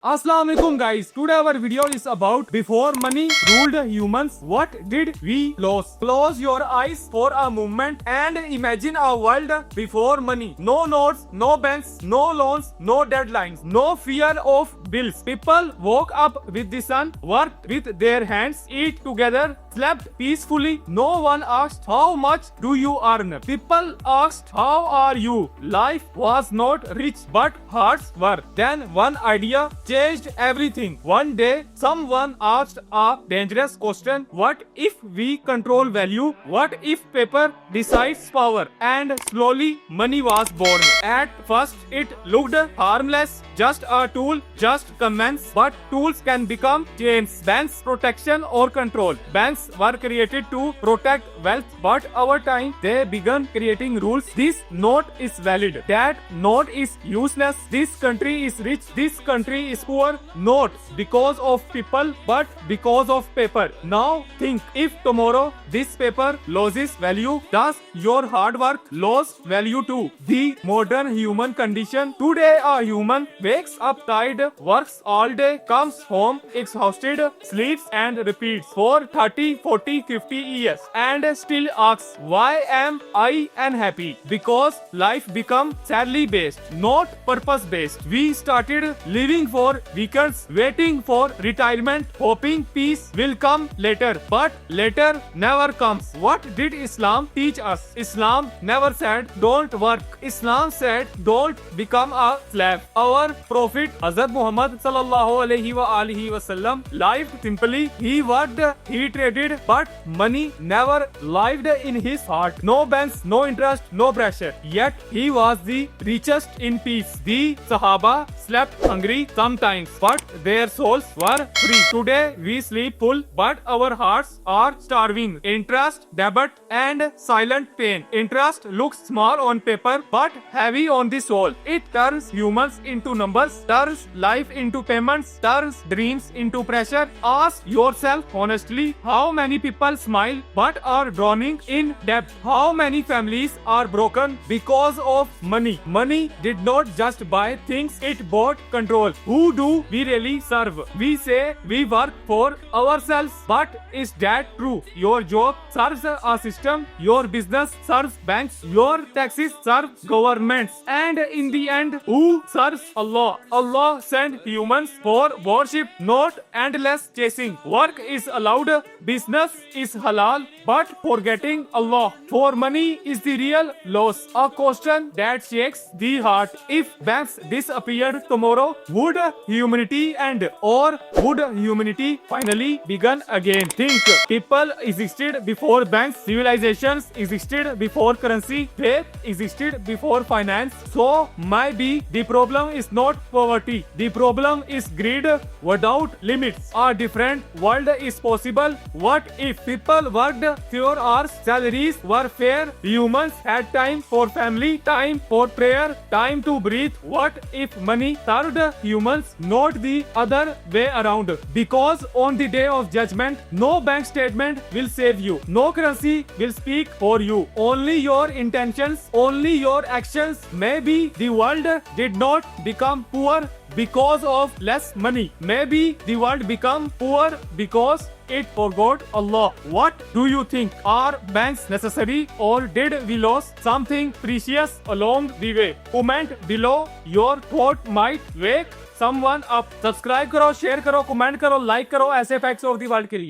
Assalamu alaikum guys. Today our video is about before money ruled humans. What did we lose? Close your eyes for a moment and imagine a world before money. No notes, no banks, no loans, no deadlines, no fear of bills. People woke up with the sun, worked with their hands, eat together, slept peacefully. No one asked how much do you earn. People asked how are you. Life was not rich but hearts were. Then one idea changed everything. One day someone asked a dangerous question. What if we control value? What if paper decides power? And slowly money was born. At first it looked harmless, just a tool, just convenience. But tools can become chains. Banks protection or control. Banks were created to protect wealth, but over time they began creating rules. This note is valid, that note is useless, this country is rich, this country is poor. Not because of people but because of paper. Now think, if tomorrow this paper loses value, does your hard work lose value too? The modern human condition. Today a human wakes up tired, works all day, comes home exhausted, sleeps and repeats for 30, 40, 50 years and still asks, why am I unhappy? Because life become sadly based, not purpose based. We started living for weekends, waiting for retirement, hoping peace will come later, but later never comes. What did Islam teach us? Islam never said don't work. Islam said don't become a slave. Our Prophet Hazrat Muhammad sallallahu alaihi wasallam lived simply. He worked, he traded, but money never lived in his heart. No banks, no interest, no pressure. Yet he was the richest in peace. The Sahaba slept hungry sometimes, but their souls were free. Today we sleep full, but our hearts are starving. Interest, debt, and silent pain. Interest looks small on paper, but heavy on the soul. It turns humans into numbers, turns life into payments, turns dreams into pressure. Ask yourself honestly, how many people smile but are drowning in debt? How many families are broken because of money? Money did not just buy things, it bought control. Who do we really serve? We say we work for ourselves, but is that true? Your job serves a system, your business serves banks, your taxes serve governments, and in the end, who serves Allah? Allah sent humans for worship, not endless chasing. Work is allowed, business is halal, but forgetting Allah for money is the real loss. A question that shakes the heart. If banks disappeared tomorrow, would humanity end, or would humanity finally begin again? Think. People existed before banks, civilizations existed before currency, faith existed before finance. So maybe the problem is not poverty, the problem is greed without limits. A different world is possible. What if people worked fewer hours, salaries were fair, humans had time for family, time for prayer, time to breathe? What if money served humans, not the other way around? Because on the day of judgment, no bank statement will save you, no currency will speak for you, only your intentions, only your actions. Maybe the world did not become poor because of less money. Maybe the world become poor because it forgot Allah. What do you think? Are banks necessary, or did we lose something precious along the way? Comment below. Your thought might wake someone up. Subscribe करो, share करो, comment करो, like करो ऐसे facts of the world के लिए.